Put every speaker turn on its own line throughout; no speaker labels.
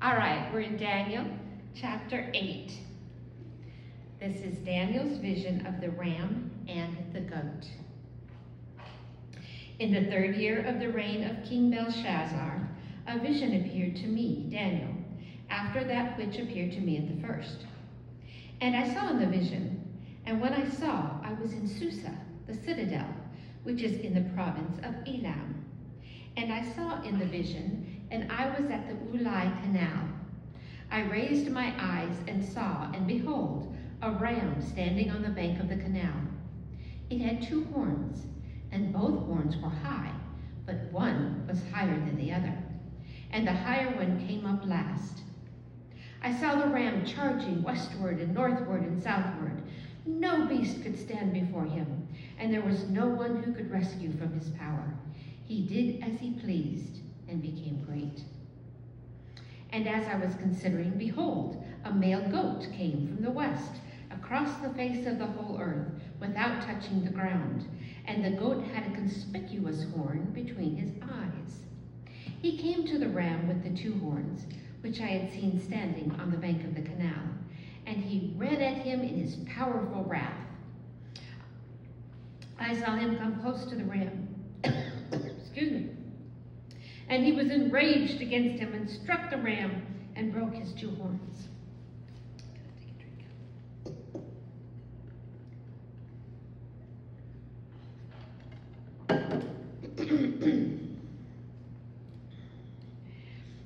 All right, we're in Daniel chapter 8. This is Daniel's vision of the ram and the goat. In the 3rd year of the reign of King Belshazzar, a vision appeared to me, Daniel, after that which appeared to me at the first. And I saw in the vision, and when I saw, I was in Susa, the citadel, which is in the province of Elam. And I saw in the vision, and I was at the Ulai Canal. I raised my eyes and saw, and behold, a ram standing on the bank of the canal. It had 2 horns, and both horns were high, but one was higher than the other, and the higher one came up last. I saw the ram charging westward and northward and southward. No beast could stand before him, and there was no one who could rescue from his power. He did as he pleased and became great. And as I was considering, behold, a male goat came from the west, across the face of the whole earth, without touching the ground, and the goat had a conspicuous horn between his eyes. He came to the ram with the 2 horns, which I had seen standing on the bank of the canal, and he ran at him in his powerful wrath. I saw him come close to the ram, excuse me, and he was enraged against him and struck the ram and broke his 2 horns.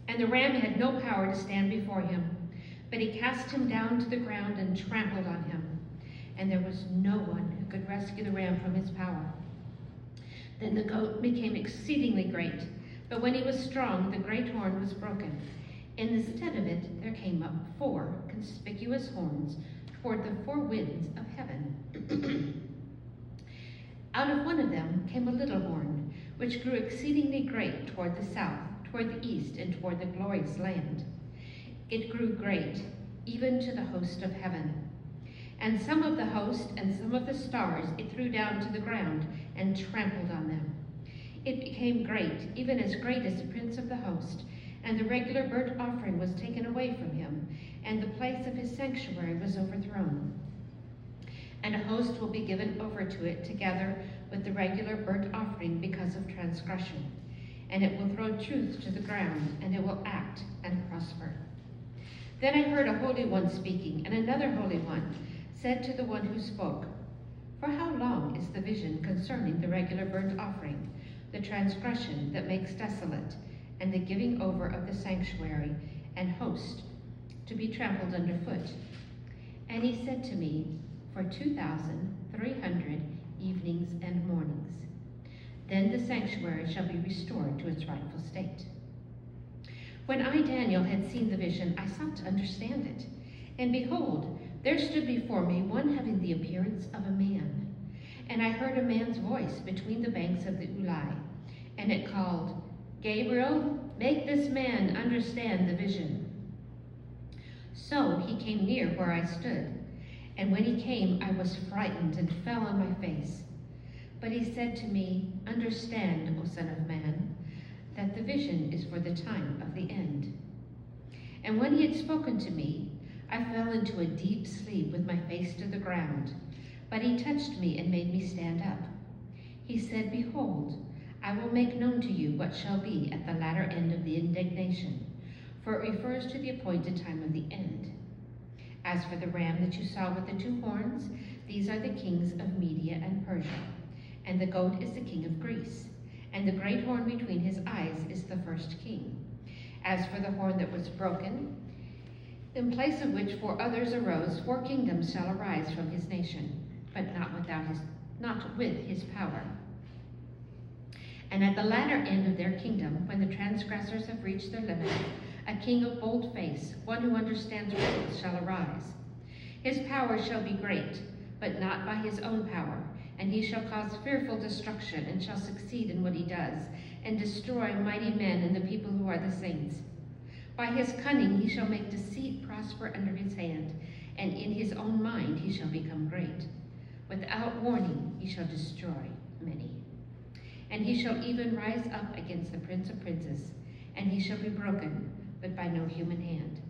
And the ram had no power to stand before him, but he cast him down to the ground and trampled on him. And there was no one who could rescue the ram from his power. Then the goat became exceedingly great, but when he was strong, the great horn was broken. Instead of it, there came up 4 conspicuous horns toward the 4 winds of heaven. Out of one of them came a little horn, which grew exceedingly great toward the south, toward the east, and toward the glorious land. It grew great, even to the host of heaven. And some of the host and some of the stars it threw down to the ground and trampled on them. It became great, even as great as the prince of the host, and the regular burnt offering was taken away from him, and the place of his sanctuary was overthrown. And a host will be given over to it together with the regular burnt offering because of transgression. And it will throw truth to the ground, and it will act and prosper. Then I heard a holy one speaking, and another holy one said to the one who spoke, "For how long is the vision concerning the regular burnt offering, the transgression that makes desolate, and the giving over of the sanctuary and host to be trampled underfoot?" And he said to me, "For 2,300 evenings and mornings. Then the sanctuary shall be restored to its rightful state." When I, Daniel, had seen the vision, I sought to understand it. And behold, there stood before me one having the appearance of a man. And I heard a man's voice between the banks of the Ulai, and it called, "Gabriel, make this man understand the vision." So he came near where I stood, and when he came, I was frightened and fell on my face. But he said to me, "Understand, O Son of Man, that the vision is for the time of the end." And when he had spoken to me, I fell into a deep sleep with my face to the ground. But he touched me and made me stand up. He said, "Behold, I will make known to you what shall be at the latter end of the indignation, for it refers to the appointed time of the end. As for the ram that you saw with the 2 horns, these are the kings of Media and Persia, and the goat is the king of Greece, and the great horn between his eyes is the first king. As for the horn that was broken, in place of which 4 others arose, 4 kingdoms shall arise from his nation, but not with his power. And at the latter end of their kingdom, when the transgressors have reached their limit, a king of bold face, one who understands riddles, shall arise. His power shall be great, but not by his own power, and he shall cause fearful destruction, and shall succeed in what he does, and destroy mighty men and the people who are the saints. By his cunning he shall make deceit prosper under his hand, and in his own mind he shall become great. Without warning he shall destroy many. And he shall even rise up against the Prince of Princes, and he shall be broken, but by no human hand.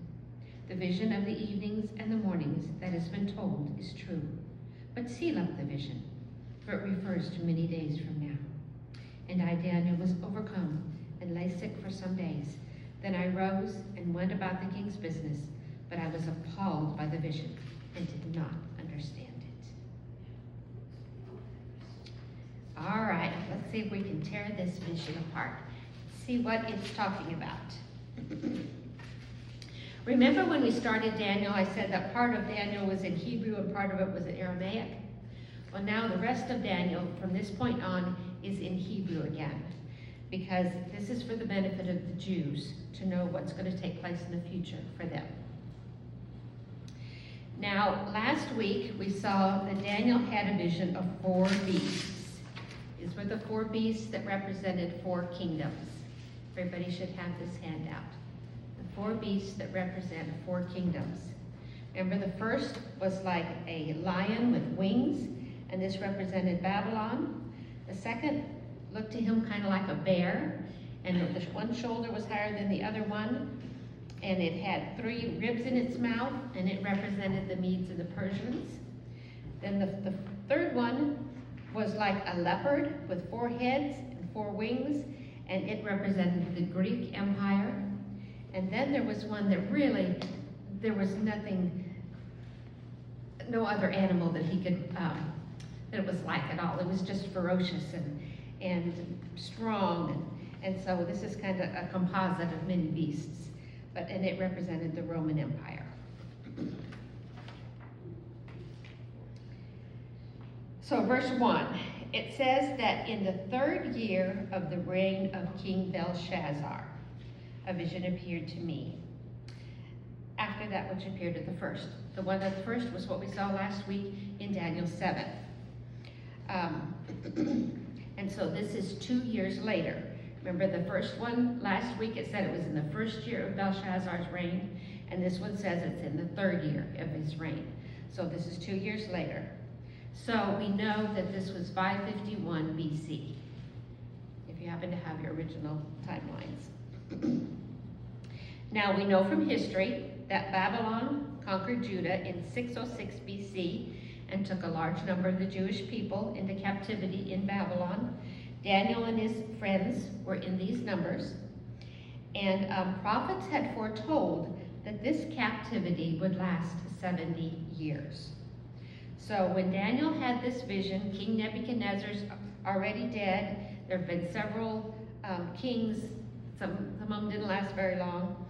The vision of the evenings and the mornings that has been told is true. But seal up the vision, for it refers to many days from now. And I, Daniel, was overcome and lay sick for some days. Then I rose and went about the king's business, but I was appalled by the vision and did not understand it. All right, let's see if we can tear this vision apart. See what it's talking about. Remember when we started Daniel, I said that part of Daniel was in Hebrew and part of it was in Aramaic? Well, now the rest of Daniel from this point on is in Hebrew again, because this is for the benefit of the Jews to know what's going to take place in the future for them. Now, last week we saw that Daniel had a vision of 4 beasts. These were the 4 beasts that represented 4 kingdoms. Everybody should have this handout. The 4 beasts that represent 4 kingdoms. Remember, the first was like a lion with wings, and this represented Babylon. The second looked to him kind of like a bear, and the one shoulder was higher than the other one, and it had 3 ribs in its mouth, and it represented the Medes and the Persians. Then the third one was like a leopard with 4 heads and 4 wings, and it represented the Greek Empire. And then there was one that really, there was no other animal that he could, that it was like at all. It was just ferocious and strong. And so this is kind of a composite of many beasts. And it represented the Roman Empire. So verse 1, it says that in the 3rd year of the reign of King Belshazzar, a vision appeared to me. After that which appeared at the first. The one at the first was what we saw last week in Daniel 7. And so this is 2 years later. Remember the first one, last week it said it was in the 1st year of Belshazzar's reign, and this one says it's in the 3rd year of his reign. So this is 2 years later. So we know that this was 551 BC, if you happen to have your original timelines. Now we know from history that Babylon conquered Judah in 606 BC and took a large number of the Jewish people into captivity in Babylon. Daniel and his friends were in these numbers, and prophets had foretold that this captivity would last 70 years. So when Daniel had this vision, King Nebuchadnezzar's already dead. There have been several kings. Some of them didn't last very long.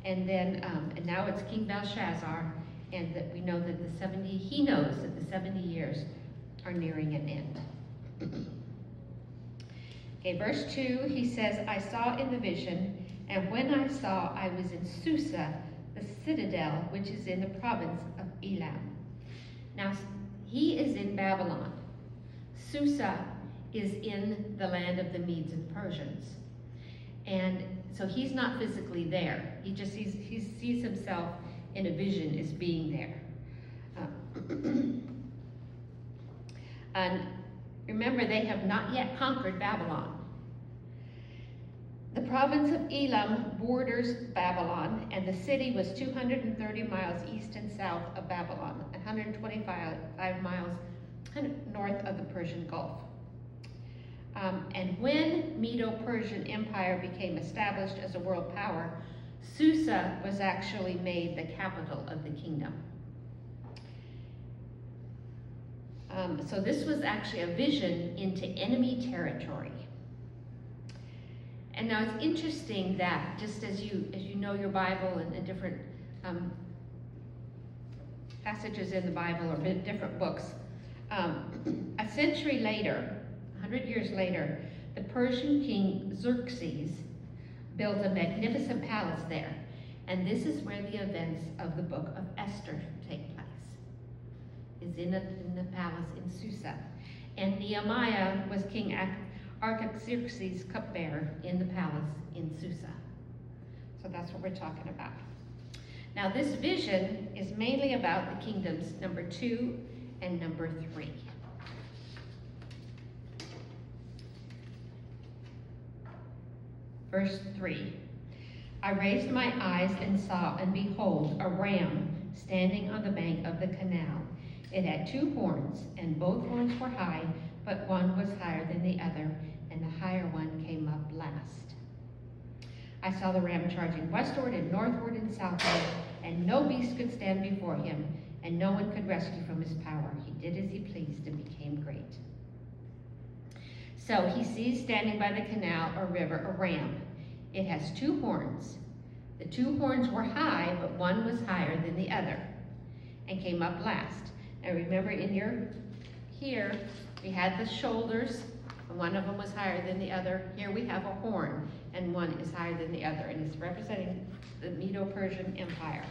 And then, and now it's King Belshazzar, and that we know that he knows that the 70 years are nearing an end. Okay, verse 2, he says, I saw in the vision, and when I saw, I was in Susa, the citadel, which is in the province of Elam. Now, he is in Babylon. Susa is in the land of the Medes and Persians. And so he's not physically there. He sees himself in a vision as being there. And remember, they have not yet conquered Babylon. The province of Elam borders Babylon, and the city was 230 miles east and south of Babylon, 125 miles north of the Persian Gulf. And when Medo-Persian Empire became established as a world power, Susa was actually made the capital of the kingdom. So this was actually a vision into enemy territory. And now it's interesting that just as you know your Bible and different passages in the Bible or different books, a century later, 100 years later, the Persian king Xerxes built a magnificent palace there. And this is where the events of the book of Esther take place. It's in the palace in Susa. And Nehemiah was King Artaxerxes' cupbearer in the palace in Susa. So that's what we're talking about. Now this vision is mainly about the kingdoms number 2 and number 3. Verse 3. I raised my eyes and saw, and behold, a ram standing on the bank of the canal. It had 2 horns, and both horns were high, but one was higher than the other, and the higher one came up last. I saw the ram charging westward and northward and southward, and no beast could stand before him, and no one could rescue from his power. He did as he pleased and became great. So he sees standing by the canal or river a ram. It has 2 horns. The 2 horns were high, but one was higher than the other, and came up last. Now remember, here we had the shoulders, and one of them was higher than the other. Here we have a horn, and one is higher than the other, and it's representing the Medo-Persian Empire.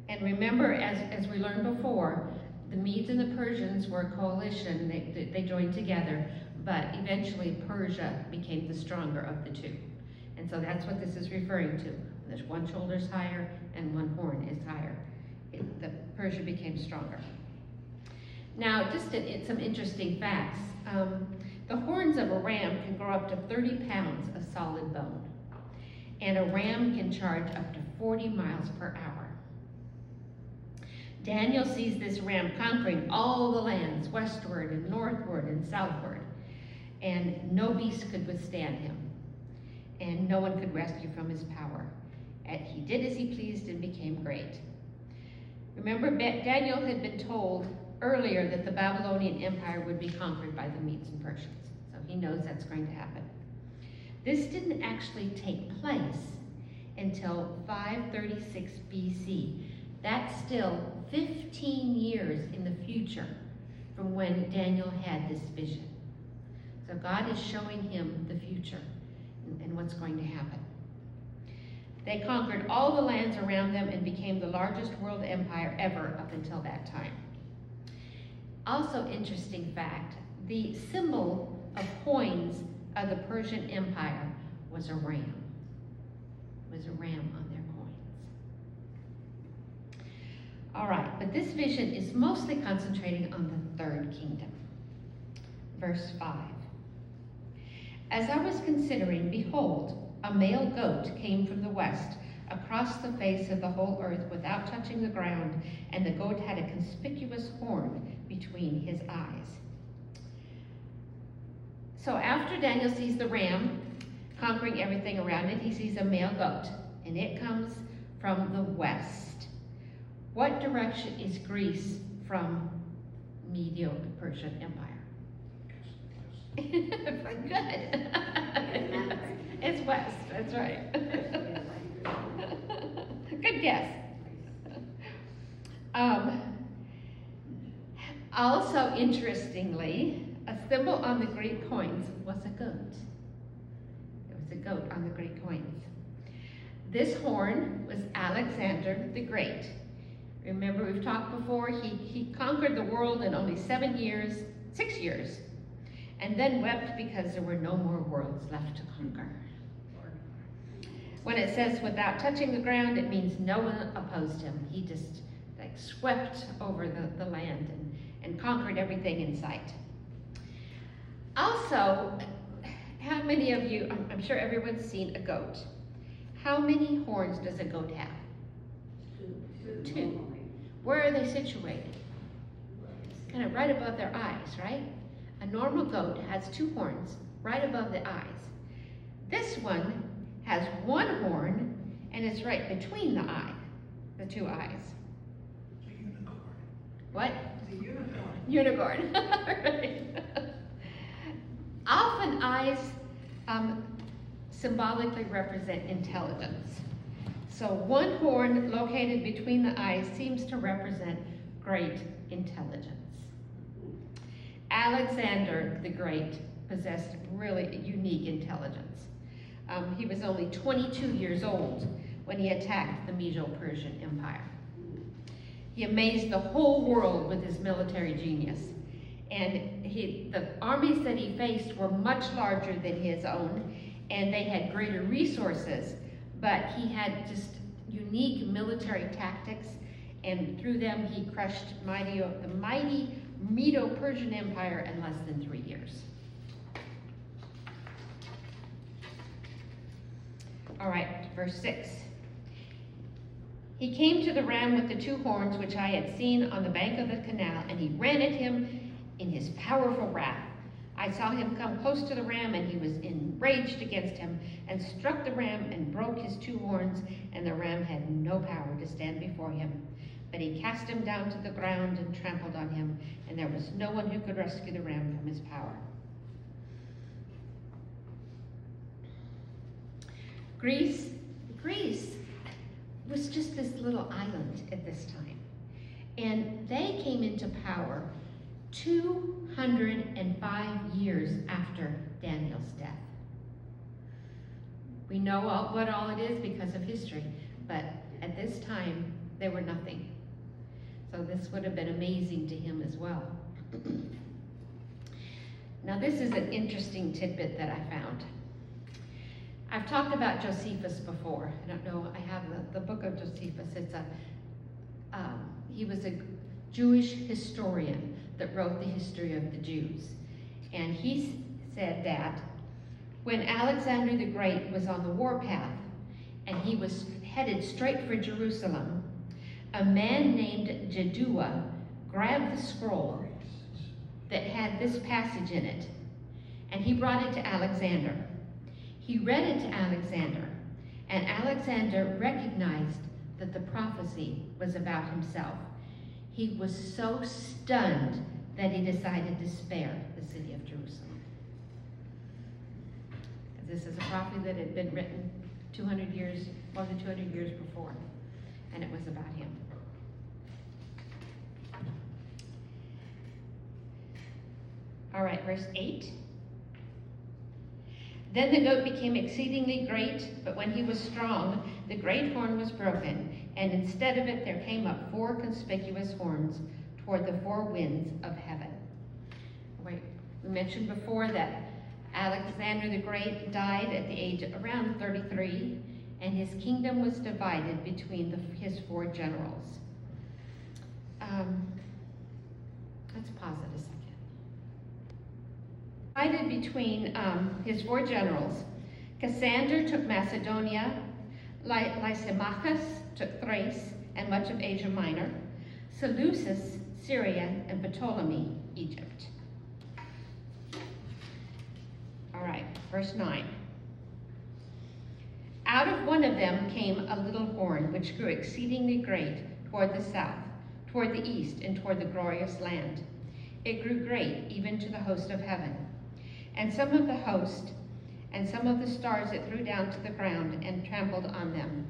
And remember, as we learned before, the Medes and the Persians were a coalition. They joined together, but eventually Persia became the stronger of the 2. And so that's what this is referring to. There's one shoulder's higher and one horn is higher. The Persia became stronger. Now, just some interesting facts. The horns of a ram can grow up to 30 pounds of solid bone. And a ram can charge up to 40 miles per hour. Daniel sees this ram conquering all the lands, westward and northward and southward. And no beast could withstand him. And no one could rescue from his power. And he did as he pleased and became great. Remember, Daniel had been told earlier that the Babylonian Empire would be conquered by the Medes and Persians. So he knows that's going to happen. This didn't actually take place until 536 BC. That's still 15 years in the future from when Daniel had this vision. So God is showing him the future and what's going to happen. They conquered all the lands around them and became the largest world empire ever up until that time. Also, interesting fact, the symbol of coins of the Persian Empire was a ram. It was a ram on their coins. All right, but this vision is mostly concentrating on the 3rd kingdom. Verse 5. As I was considering, behold, a male goat came from the west, across the face of the whole earth without touching the ground, and the goat had a conspicuous horn between his eyes. So after Daniel sees the ram conquering everything around it, he sees a male goat, and it comes from the west. What direction is Greece from Medo-Persian Empire? Good. It's west, that's right. Good guess. Also, interestingly, a symbol on the Greek coins was a goat. There was a goat on the Greek coins. This horn was Alexander the Great. Remember, we've talked before, he conquered the world in only 6 years, and then wept because there were no more worlds left to conquer. When it says without touching the ground, it means no one opposed him. He just swept over the land and conquered everything in sight. Also, how many of you, I'm sure everyone's seen a goat. How many horns does a goat have? 2. Where are they situated? Kind of right above their eyes, right? A normal goat has 2 horns right above the eyes. This one has 1 horn and it's right between the 2 eyes.
It's a unicorn.
What?
It's a unicorn.
Unicorn. Right. Often eyes symbolically represent intelligence. So 1 horn located between the eyes seems to represent great intelligence. Alexander the Great possessed really unique intelligence. He was only 22 years old when he attacked the Medo-Persian Empire. He amazed the whole world with his military genius. And the armies that he faced were much larger than his own, and they had greater resources, but he had just unique military tactics, and through them he crushed the mighty Medo-Persian Empire in less than 3 years. All right, verse 6. He came to the ram with the 2 horns which I had seen on the bank of the canal, and he ran at him in his powerful wrath. I saw him come close to the ram, and he was enraged against him, and struck the ram and broke his 2 horns, and the ram had no power to stand before him. But he cast him down to the ground and trampled on him, and there was no one who could rescue the ram from his power. Greece was just this little island at this time. And they came into power 205 years after Daniel's death. We know what all it is because of history, but at this time, they were nothing. So this would have been amazing to him as well. Now this is an interesting tidbit that I found. I've talked about Josephus before. I don't know, I have the book of Josephus. He was a Jewish historian that wrote the history of the Jews. And he said that when Alexander the Great was on the warpath and he was headed straight for Jerusalem, a man named Jaddua grabbed the scroll that had this passage in it, and he brought it to Alexander. He read it to Alexander, and Alexander recognized that the prophecy was about himself. He was so stunned that he decided to spare the city of Jerusalem. This is a prophecy that had been written 200 years, more than 200 years before, and it was about him. All right, verse 8. Then the goat became exceedingly great, but when he was strong, the great horn was broken, and instead of it there came up 4 conspicuous horns toward the 4 winds of heaven. Wait, we mentioned before that Alexander the Great died at the age of around 33, and his kingdom was divided between his 4 generals. Let's pause it a second. Divided between his 4 generals. Cassander took Macedonia, Lysimachus took Thrace and much of Asia Minor, Seleucus, Syria, and Ptolemy, Egypt. All right, verse 9. Out of one of them came a little horn, which grew exceedingly great toward the south, toward the east, and toward the glorious land. It grew great even to the host of heaven. And some of the host, and some of the stars it threw down to the ground and trampled on them.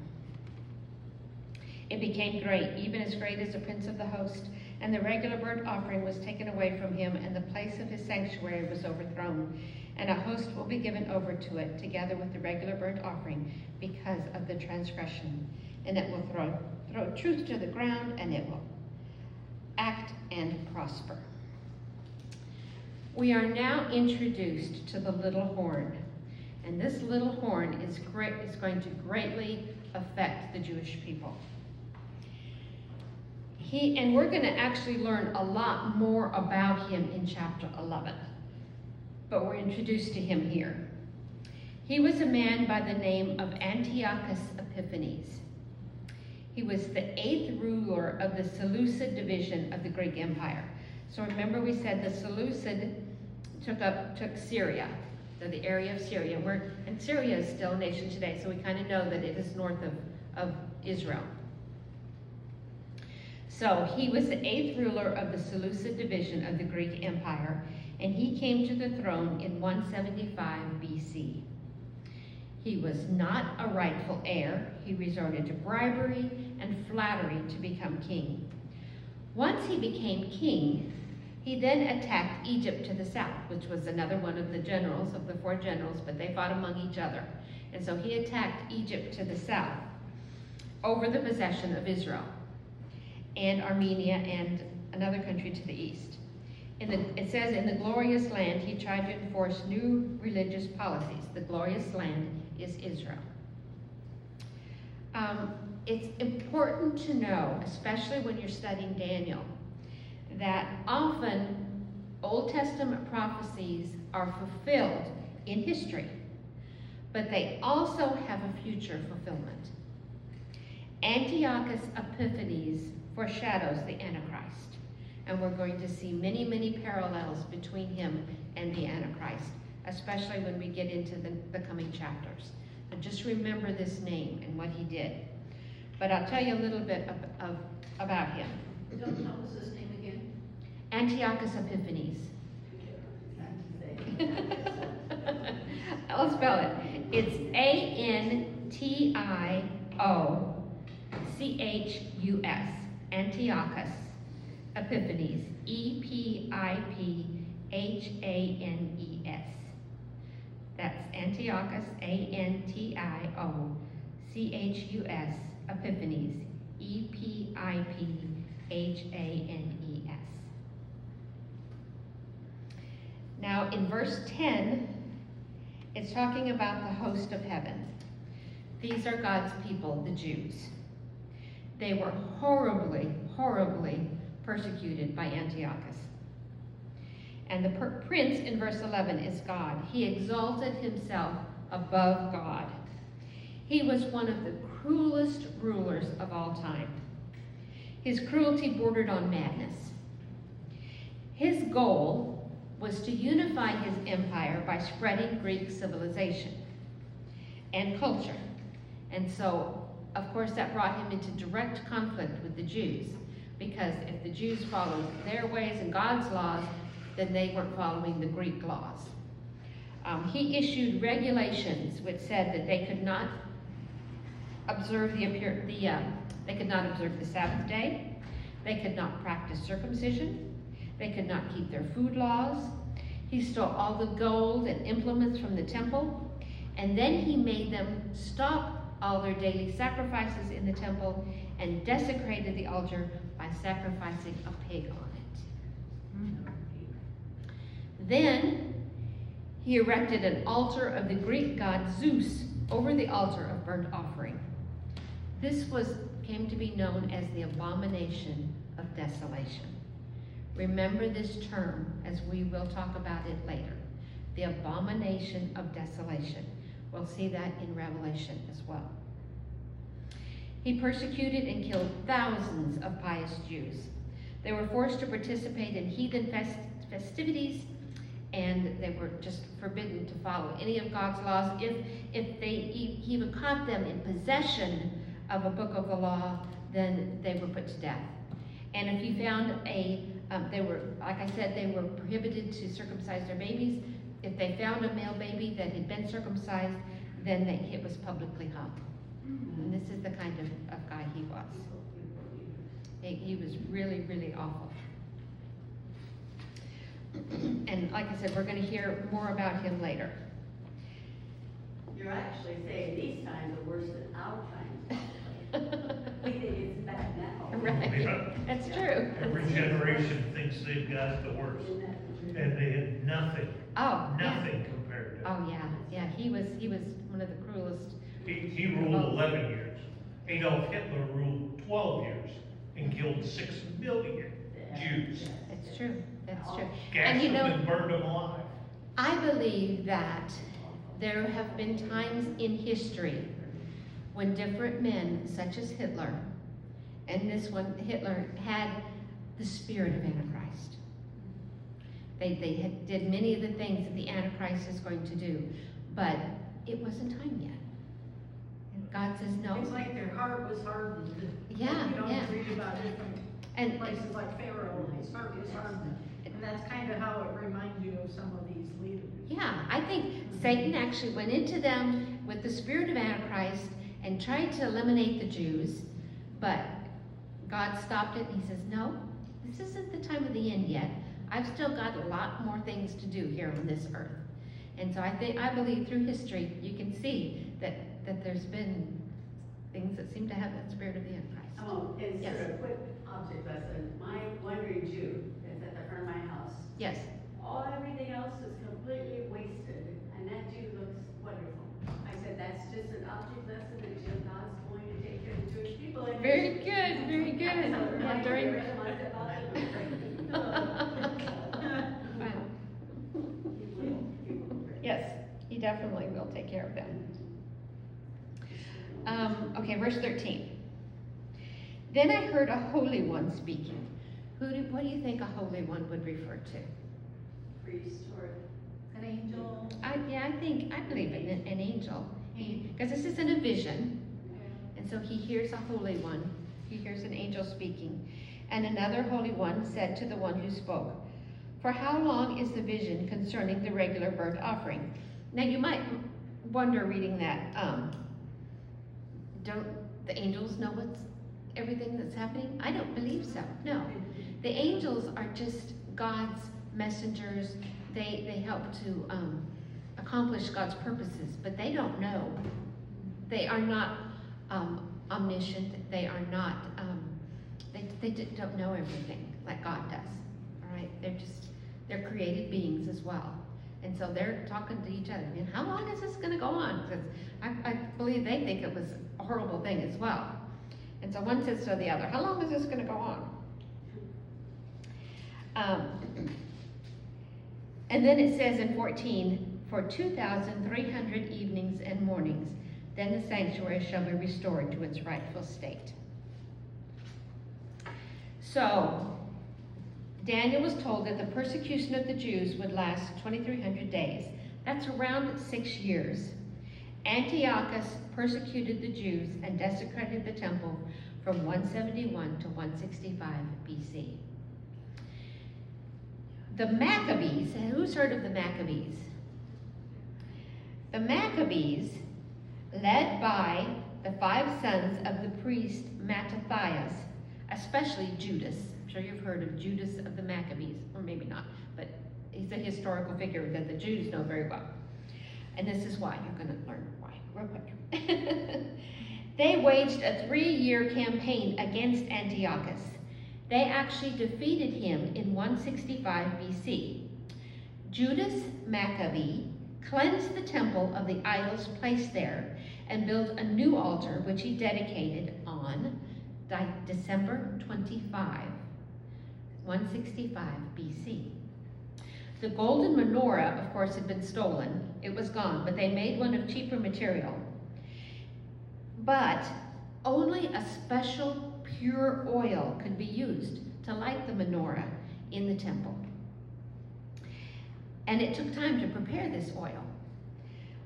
It became great, even as great as the prince of the host, and the regular burnt offering was taken away from him, and the place of his sanctuary was overthrown. And a host will be given over to it, together with the regular burnt offering, because of the transgression. And it will throw truth to the ground, and it will act and prosper. We are now introduced to the little horn, and this little horn is going to greatly affect the Jewish people. And we're going to actually learn a lot more about him in chapter 11, but we're introduced to him here. He was a man by the name of Antiochus Epiphanes. He was the 8th ruler of the Seleucid division of the Greek Empire. So remember we said the Seleucid took Syria, so the area of Syria. And Syria is still a nation today, so we kind of know that it is north of Israel. So he was the 8th ruler of the Seleucid division of the Greek Empire, and he came to the throne in 175 BC. He was not a rightful heir. He resorted to bribery and flattery to become king. Once he became king, he then attacked Egypt to the south, which was another one of the generals, of the 4 generals, but they fought among each other. And so he attacked Egypt to the south over the possession of Israel, and Armenia and another country to the east. It says in the glorious land, he tried to enforce new religious policies. The glorious land is Israel. It's important to know, especially when you're studying Daniel, that often Old Testament prophecies are fulfilled in history, but they also have a future fulfillment. Antiochus Epiphanes foreshadows the Antichrist, and we're going to see many, many parallels between him and the Antichrist, especially when we get into the coming chapters. So just remember this name and what he did. But I'll tell you a little bit about him.
Tell us his name again.
Antiochus Epiphanes. I'll spell it. It's Antiochus. Antiochus Epiphanes. Epiphanes. That's Antiochus, Antiochus Epiphanes. Epiphanes. Now in verse 10, it's talking about the host of heaven. These are God's people, the Jews. They were horribly, horribly persecuted by Antiochus. And the prince in verse 11 is God. He exalted himself above God. He was one of the cruelest rulers of all time. His cruelty bordered on madness. His goal was to unify his empire by spreading Greek civilization and culture. And so, of course, that brought him into direct conflict with the Jews, because if the Jews followed their ways and God's laws, then they weren't following the Greek laws. He issued regulations which said that they could not observe they could not observe the Sabbath day, they could not practice circumcision, they could not keep their food laws. He stole all the gold and implements from the temple, and then he made them stop all their daily sacrifices in the temple and desecrated the altar by sacrificing a pig on it. Then he erected an altar of the Greek god Zeus over the altar of burnt offering. This came to be known as the abomination of desolation. Remember this term, as we will talk about it later. The abomination of desolation. We'll see that in Revelation as well. He persecuted and killed thousands of pious Jews. They were forced to participate in heathen festivities, and they were just forbidden to follow any of God's laws. If he even caught them in possession of a book of the law, then they were put to death. And if he found they were, like I said, they were prohibited to circumcise their babies. If they found a male baby that had been circumcised, then it was publicly hung. And this is the kind of guy he was. He was really, really awful. And like I said, we're going to hear more about him later.
You're actually saying these times are worse than our times. We think it's bad now.
Right.
Yeah.
That's true.
Every generation thinks they've got it the worst, and they had nothing,
Oh, yeah.
nothing compared to.
Oh, yeah. He was one of the cruelest.
He ruled 11 years. Adolf Hitler ruled 12 years and killed 6 million Jews.
It's true. That's true.
Gashed
And you
them
know,
and burned them alive.
I believe that there have been times in history when different men, such as Hitler, and this one, Hitler, had the spirit of Antichrist. They did many of the things that the Antichrist is going to do, but it wasn't time yet. And God says no.
It's like their heart was hardened.
Yeah,
You don't
yeah.
read about different
And
places like Pharaoh, his heart was hardened. And that's kind of how it reminds you of some of these leaders.
yeah, I think Satan actually went into them with the spirit of Antichrist and tried to eliminate the Jews, but God stopped it and he says, no, this isn't the time of the end yet. I've still got a lot more things to do here on this earth. And so I believe through history, you can see that there's been things that seem to have that spirit of the Antichrist.
Oh, it's
Yes.
sort of a quick object lesson. My wandering Jew is at the front of my house.
Yes,
Everything else is completely wasted, and that Jew looks wonderful. I said, that's just an object lesson that God's going to take care of the Jewish people. And
very good, very good.
So,
Yeah, during, definitely will take care of them. Okay, verse 13. Then I heard a holy one speaking. What do you think a holy one would refer to?
Priest or
An angel.
I believe in an angel. Because this isn't a vision. And so he hears a holy one. He hears an angel speaking. And another holy one said to the one who spoke, "For how long is the vision concerning the regular burnt offering?" Now you might wonder reading that, don't the angels know everything that's happening? I don't believe so, no. The angels are just God's messengers. They help to accomplish God's purposes, but they don't know. They are not omniscient. They are not, they don't know everything like God does, all right? They're created beings as well. And so they're talking to each other. And how long is this going to go on? Because I believe they think it was a horrible thing as well. And so one says to the other, how long is this going to go on? And then it says in 14, for 2,300 evenings and mornings, then the sanctuary shall be restored to its rightful state. So, Daniel was told that the persecution of the Jews would last 2,300 days. That's around 6 years. Antiochus persecuted the Jews and desecrated the temple from 171 to 165 BC. The Maccabees, who's heard of the Maccabees? The Maccabees, led by the 5 sons of the priest Mattathias, especially Judas. I'm sure you've heard of Judas of the Maccabees, or maybe not, but he's a historical figure that the Jews know very well. And this is why, you're going to learn why real quick. They waged a 3-year campaign against Antiochus. They actually defeated him in 165 BC. Judas Maccabee cleansed the temple of the idols placed there and built a new altar which he dedicated on December 25, 165 BC. The golden menorah, of course, had been stolen. It was gone, but they made one of cheaper material. But only a special pure oil could be used to light the menorah in the temple. And it took time to prepare this oil.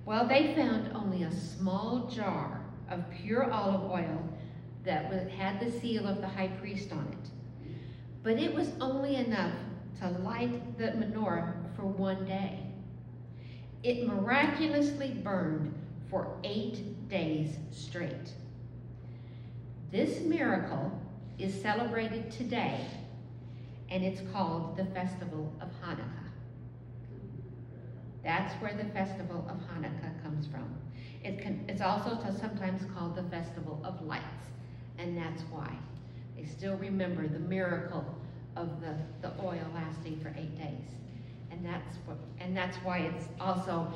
Well, they found only a small jar of pure olive oil that had the seal of the high priest on it. But it was only enough to light the menorah for 1 day. It miraculously burned for 8 days straight. This miracle is celebrated today, and it's called the Festival of Hanukkah. That's where the Festival of Hanukkah comes from. It's also sometimes called the Festival of Lights, and that's why. They still remember the miracle of the oil lasting for 8 days. And that's why it's also,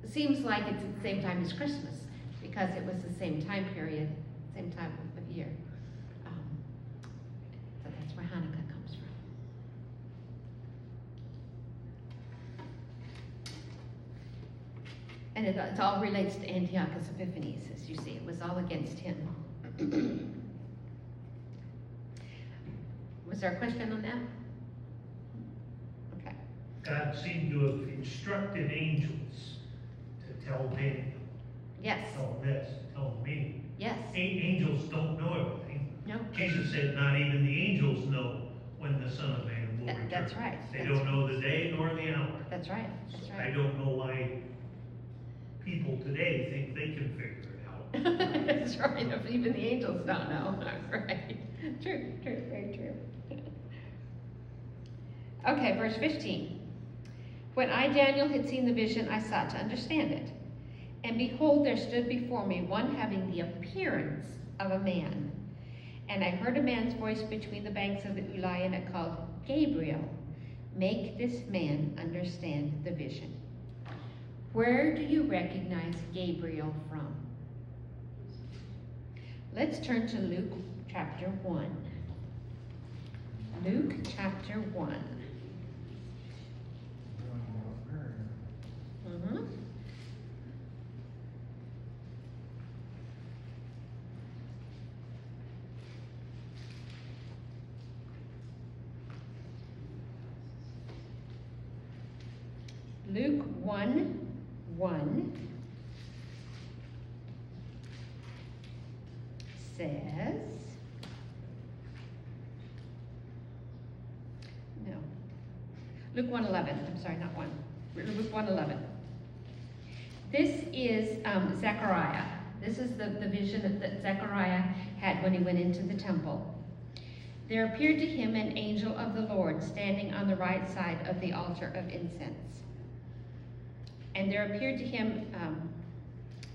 seems like it's at the same time as Christmas, because it was the same time period, same time of year. So that's where Hanukkah comes from. And it all relates to Antiochus Epiphanes, as you see. It was all against him. Was there a question on that? Okay.
God seemed to have instructed angels to tell Daniel,
Yes.
tell this, tell me.
Yes.
Angels don't know everything.
No.
Jesus said not even the angels know when the Son of Man will return.
That's right.
They don't know the day nor the hour.
That's right. That's
I
right.
don't know why people today think they can figure it out.
That's right. If even the angels don't know. Right. True. Very true. Okay, verse 15. When I, Daniel, had seen the vision, I sought to understand it. And behold, there stood before me one having the appearance of a man. And I heard a man's voice between the banks of the Ulai, and it called, Gabriel, make this man understand the vision. Where do you recognize Gabriel from? Let's turn to Luke chapter 1. Luke chapter 1. Luke 1:1 says, no, Luke 1:11, I'm sorry, not 1, Luke 1:11. This is Zechariah. This is the vision that Zechariah had when he went into the temple. There appeared to him an angel of the Lord standing on the right side of the altar of incense. And there appeared to him,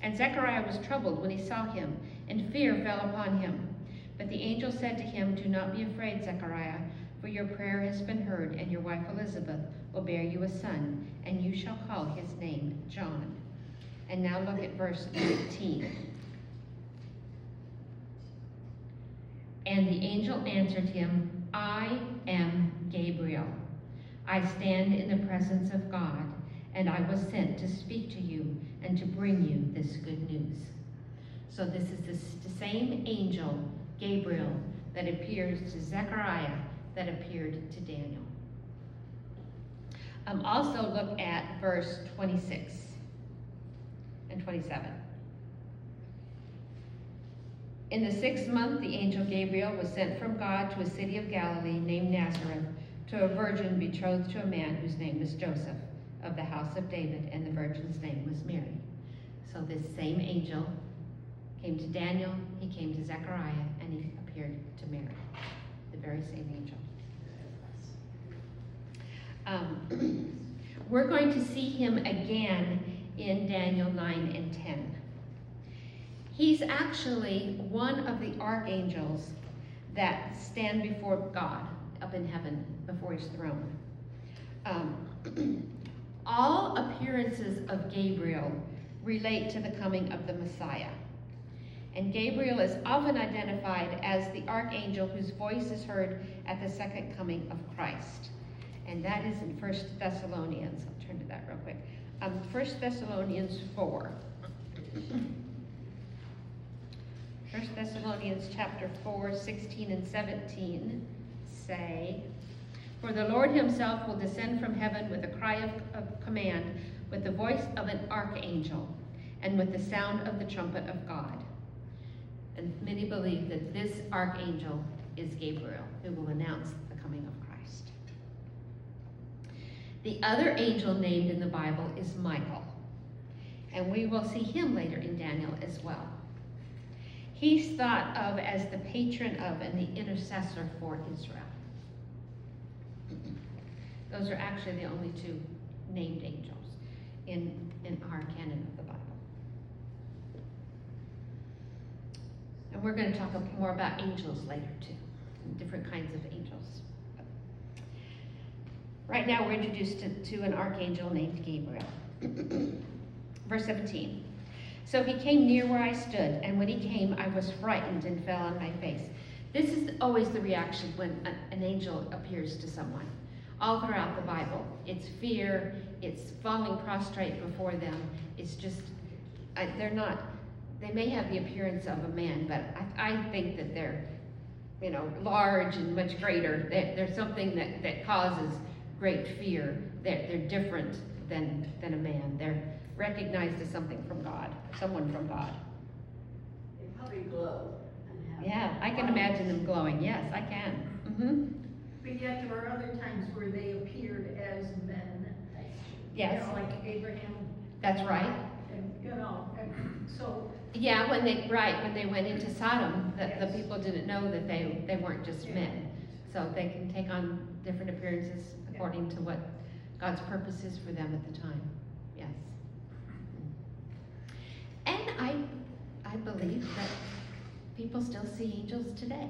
and Zechariah was troubled when he saw him, and fear fell upon him. But the angel said to him, "Do not be afraid, Zechariah, for your prayer has been heard, and your wife Elizabeth will bear you a son, and you shall call his name John." And now look at verse 19. And the angel answered him, "I am Gabriel. I stand in the presence of God, and I was sent to speak to you and to bring you this good news." So this is the same angel, Gabriel, that appears to Zechariah, that appeared to Daniel. Also look at verse 26 and 27. In the 6th month, the angel Gabriel was sent from God to a city of Galilee named Nazareth, to a virgin betrothed to a man whose name was Joseph, of the house of David, and the virgin's name was Mary. So this same angel came to Daniel, he came to Zechariah, and he appeared to Mary. The very same angel. We're going to see him again in Daniel 9 and 10. He's actually one of the archangels that stand before God up in heaven, before his throne. All appearances of Gabriel relate to the coming of the Messiah. And Gabriel is often identified as the archangel whose voice is heard at the second coming of Christ. And that is in 1 Thessalonians. I'll turn to that real quick. 1 Thessalonians 4. 1 Thessalonians chapter 4, 16 and 17 say, "For the Lord himself will descend from heaven with a cry of command, with the voice of an archangel, and with the sound of the trumpet of God." And many believe that this archangel is Gabriel, who will announce the coming of Christ. The other angel named in the Bible is Michael, and we will see him later in Daniel as well. He's thought of as the patron of and the intercessor for Israel. Those are actually the only two named angels in our canon of the Bible. And we're going to talk more about angels later too, and different kinds of angels. Right now we're introduced to an archangel named Gabriel. Verse 17. "So he came near where I stood, and when he came, I was frightened and fell on my face." This is always the reaction when an angel appears to someone. All throughout the Bible, it's fear, it's falling prostrate before them. It's just, they may have the appearance of a man, but I think that they're, large and much greater. There's something that causes great fear. They're different than a man. They're recognized as something from God, someone from God.
They probably glow and have.
Yeah, I can imagine them glowing. Yes, I can. Mm-hmm.
But yet there are other times where they appeared as men.
Yes,
Like Abraham.
that's right.
And, and so.
Yeah, when they went into Sodom, the
Yes.
people didn't know that they weren't just men. So they can take on different appearances according to what God's purpose is for them at the time. Yes. And I believe that people still see angels today.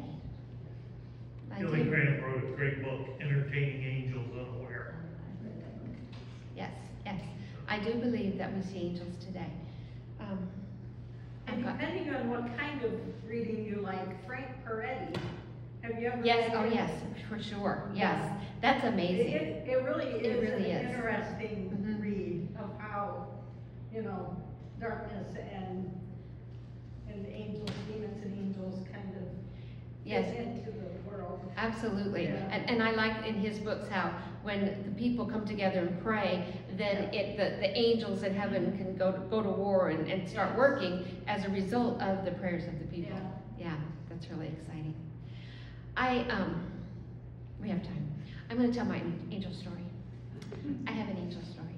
I
Billy
do.
Graham wrote a great book, Entertaining Angels Unaware.
Yes, yes. I do believe that we see angels today.
And depending on what kind of reading you like, Frank Peretti, have you ever?
Yes,
read
oh
his?
yes, for sure. Yes, that's amazing.
It really is
really
an
is.
interesting
Mhm.
read of how, darkness and angels, demons and angels kind of
Yes.
into the world.
Absolutely.
Yeah.
And I like in his books how when the people come together and pray, then the angels in heaven can go to war and start working as a result of the prayers of the people. Yeah, that's really exciting. We have time. I'm going to tell my angel story. I have an angel story.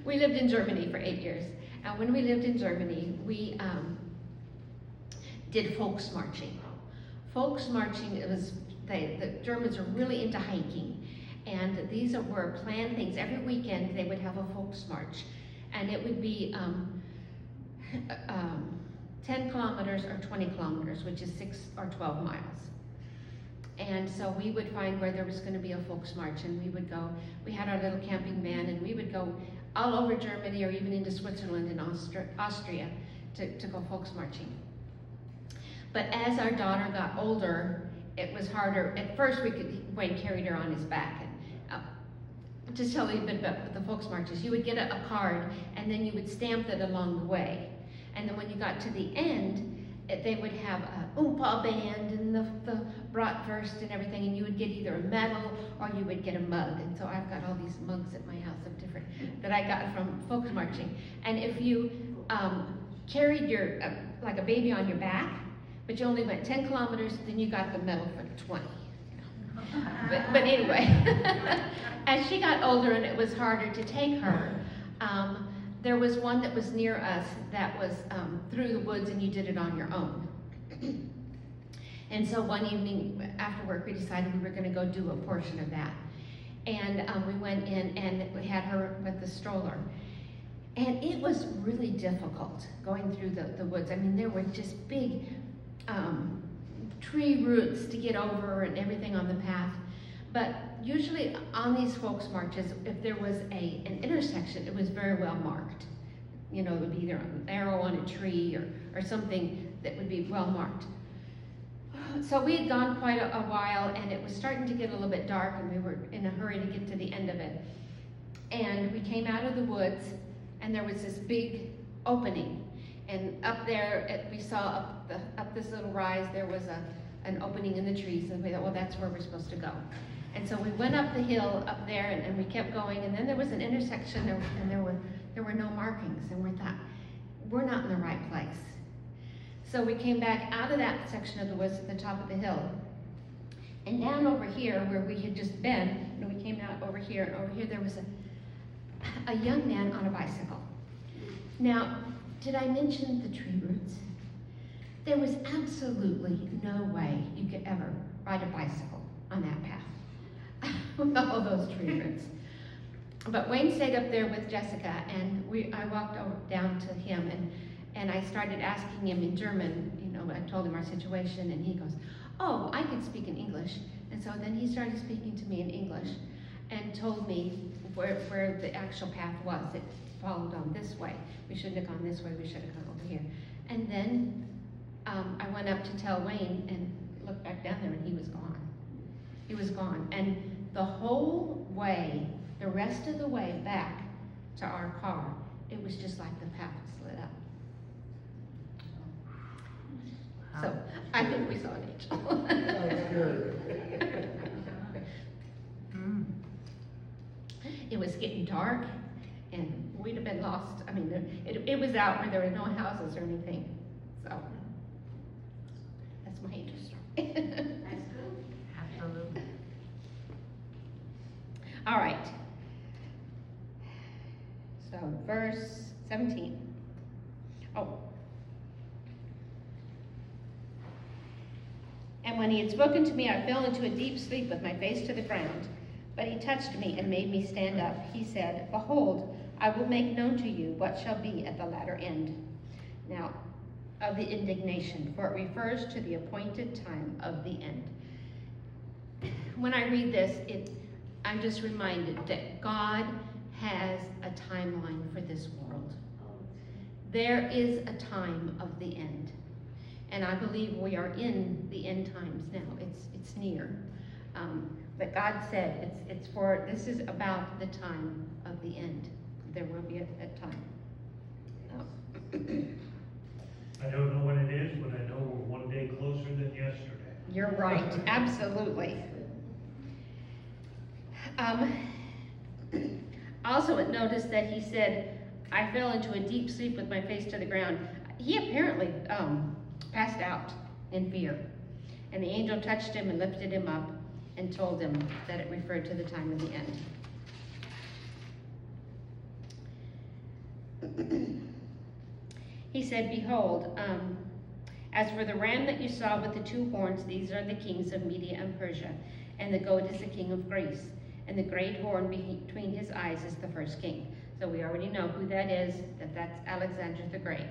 We lived in Germany for 8 years. And when we lived in Germany, we did Volksmarching. Volksmarching, the Germans are really into hiking. And these were planned things. Every weekend they would have a Volksmarch. And it would be 10 kilometers or 20 kilometers, which is 6 or 12 miles. And so we would find where there was going to be a Volksmarch, and we would go. We had our little camping van, and we would go all over Germany or even into Switzerland and Austria to go Volksmarching. But as our daughter got older, it was harder. At first, Wayne carried her on his back. And just tell you a bit about the Volksmarches. You would get a card, and then you would stamp it along the way. And then when you got to the end, they would have a Oompa band and the Bratwurst and everything, and you would get either a medal or you would get a mug. And so I've got all these mugs at my house of different that I got from Volksmarching. And if you carried your like a baby on your back, but you only went 10 kilometers, then you got the medal for 20. But anyway, as she got older and it was harder to take her, there was one that was near us that was through the woods, and you did it on your own. And so one evening after work, we decided we were going to go do a portion of that. And we went in and we had her with the stroller. And it was really difficult going through the woods. I mean, there were just big tree roots to get over and everything on the path. But usually on these Volksmarches, if there was an intersection, it was very well marked. You know, it would be either an arrow on a tree or something that would be well marked. So we had gone quite a while, and it was starting to get a little bit dark, and we were in a hurry to get to the end of it. And we came out of the woods, and there was this big opening. And up there, we saw up this little rise, there was an opening in the trees, and we thought, well, that's where we're supposed to go. And so we went up the hill up there, and we kept going, and then there was an intersection, and there were no markings, and we thought, we're not in the right place. So we came back out of that section of the woods at the top of the hill, and down over here where we had just been, and we came out over here, and over here there was a young man on a bicycle. Now, did I mention the tree roots? There was absolutely no way you could ever ride a bicycle on that path with all those tree roots. But Wayne stayed up there with Jessica, and I walked over down to him, and I started asking him in German. You know, I told him our situation, and he goes, "Oh, I can speak in English." And so then he started speaking to me in English, and told me where the actual path was. It followed on this way. We shouldn't have gone this way. We should have gone over here. And then I went up to tell Wayne, and looked back down there, and he was gone. He was gone. And the whole way, the rest of the way back to our car, it was just like the path was lit up. So I think we saw an angel.
That's good.
It was getting dark, and we'd have been lost. I mean, it was out where there were no houses or anything. So that's my angel story.
That's good.
Absolutely.
All right. So verse 17. Oh. And when he had spoken to me, I fell into a deep sleep with my face to the ground. But he touched me and made me stand up. He said, "Behold, I will make known to you what shall be at the latter end." Now, of the indignation, for it refers to the appointed time of the end. When I read this, I'm just reminded that God has a timeline for this world. There is a time of the end. And I believe we are in the end times now. It's near. But God said this is about the time of the end. There will be a time.
I don't know when it is, but I know we're one day closer than yesterday.
You're right, absolutely. Also, it noticed that he said, I fell into a deep sleep with my face to the ground. He apparently passed out in fear. And the angel touched him and lifted him up and told him that it referred to the time of the end. He said, behold, as for the ram that you saw with the two horns, these are the kings of Media and Persia, and the goat is the king of Greece, and the great horn between his eyes is the first king. So we already know who that is, that's Alexander the Great.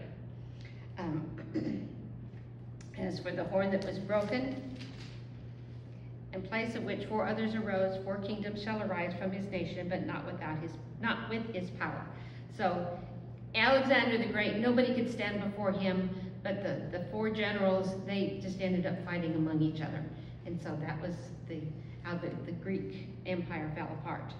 As for the horn that was broken, in place of which 4 others arose, 4 kingdoms shall arise from his nation, but not with his power. So Alexander the Great, nobody could stand before him, but the 4 generals, they just ended up fighting among each other. And so that was how the Greek Empire fell apart.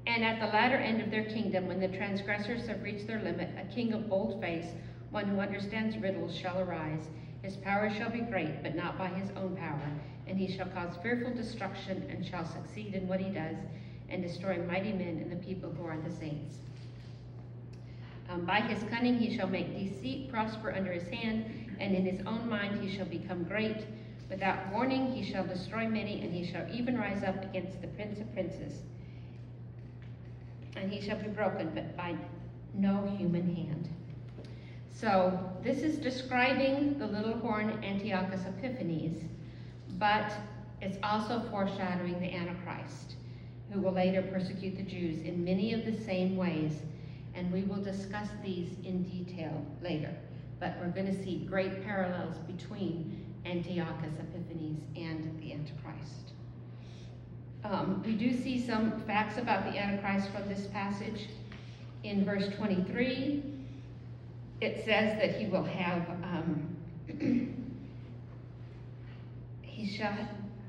And at the latter end of their kingdom, when the transgressors have reached their limit, a king of bold face, one who understands riddles, shall arise. His power shall be great, but not by his own power. And he shall cause fearful destruction, and shall succeed in what he does, and destroy mighty men and the people who are the saints. By his cunning he shall make deceit prosper under his hand, and in his own mind he shall become great. Without warning he shall destroy many, and he shall even rise up against the prince of princes. And he shall be broken, but by no human hand. So this is describing the little horn Antiochus Epiphanes, but it's also foreshadowing the Antichrist, who will later persecute the Jews in many of the same ways, and we will discuss these in detail later. But we're going to see great parallels between Antiochus Epiphanes and the Antichrist. We do see some facts about the Antichrist from this passage. In verse 23, it says that he will have, he shall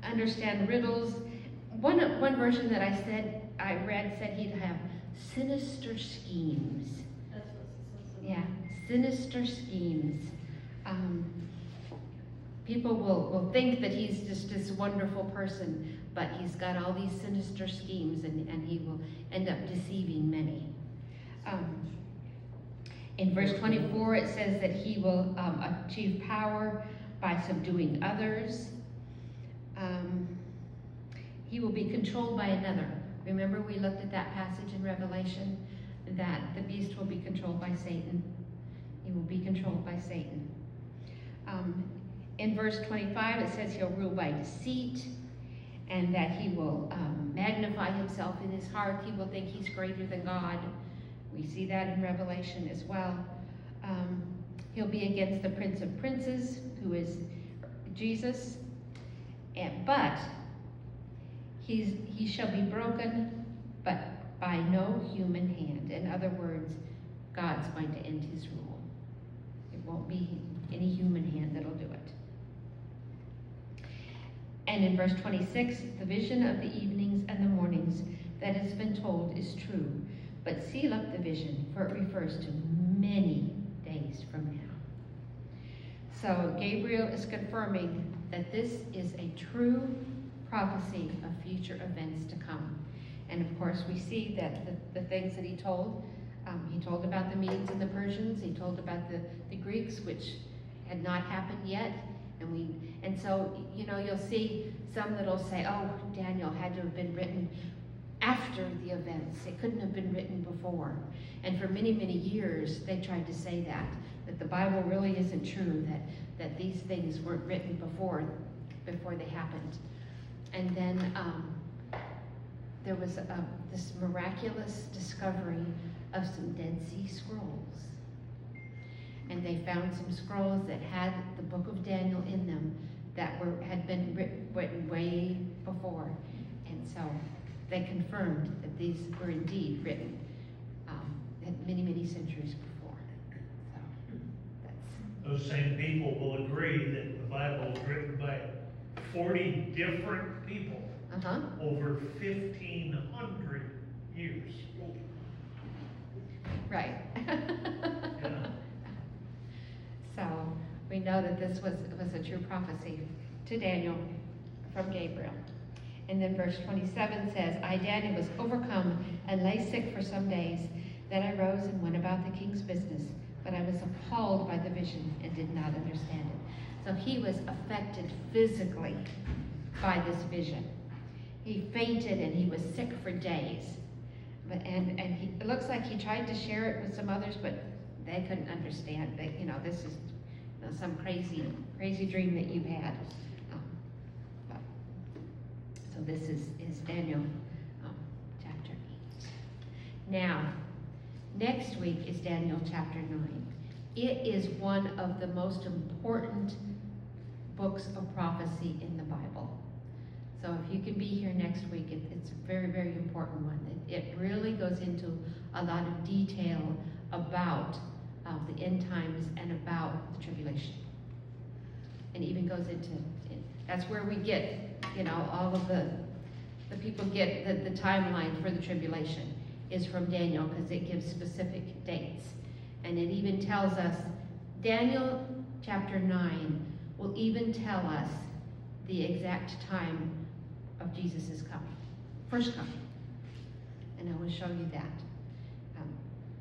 understand riddles. One version that I read said he'd have sinister schemes.
That's what's
Yeah, sinister schemes. People will think that he's just this wonderful person, but he's got all these sinister schemes, and he will end up deceiving many. In verse 24, it says that he will achieve power by subduing others. He will be controlled by another. Remember, we looked at that passage in Revelation, that the beast will be controlled by Satan. He will be controlled by Satan. In verse 25, it says he'll rule by deceit, and that he will magnify himself in his heart. He will think he's greater than God. We see that in Revelation as well. He'll be against the Prince of Princes, who is Jesus. But he shall be broken, but by no human hand. In other words, God's going to end his rule. It won't be any human hand that'll do it. And in verse 26, the vision of the evenings and the mornings that has been told is true. But seal up the vision, for it refers to many days from now. So Gabriel is confirming that this is a true prophecy of future events to come. And of course, we see that the things that he told about the Medes and the Persians, he told about the Greeks, which had not happened yet. And so, you'll see some that'll say, oh, Daniel had to have been written after the events. It couldn't have been written before. And for many, many years, they tried to say that the Bible really isn't true, that these things weren't written before they happened. And then there was this miraculous discovery of some Dead Sea Scrolls. And they found some scrolls that had the book of Daniel in them that had been written way before. And so they confirmed that these were indeed written many, many centuries before. So that's...
Those same people will agree that the Bible is written by 40 different people over 1,500 years.
Right.
Yeah.
know that this was a true prophecy to Daniel from Gabriel. And then verse 27 says, I, Daniel, was overcome and lay sick for some days. Then I rose and went about the king's business, but I was appalled by the vision and did not understand it. So he was affected physically by this vision. He fainted and he was sick for days. It looks like he tried to share it with some others, but they couldn't understand that, this is some crazy dream that you've had. So this is Daniel chapter 8. Now, next week is Daniel chapter 9. It is one of the most important books of prophecy in the Bible. So if you can be here next week, it's a very, very important one. It really goes into a lot of detail about the end times and about the tribulation. And even goes into, that's where we get, all of the people get the timeline for the tribulation is from Daniel, because it gives specific dates. And it even tells us, Daniel chapter 9 will even tell us the exact time of Jesus' coming, first coming. And I will show you that.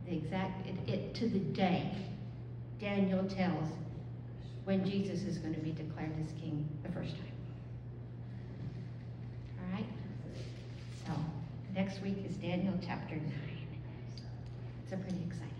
The exact, to the day, Daniel tells when Jesus is going to be declared as king the first time. All right? So, next week is Daniel chapter 9. It's a pretty exciting.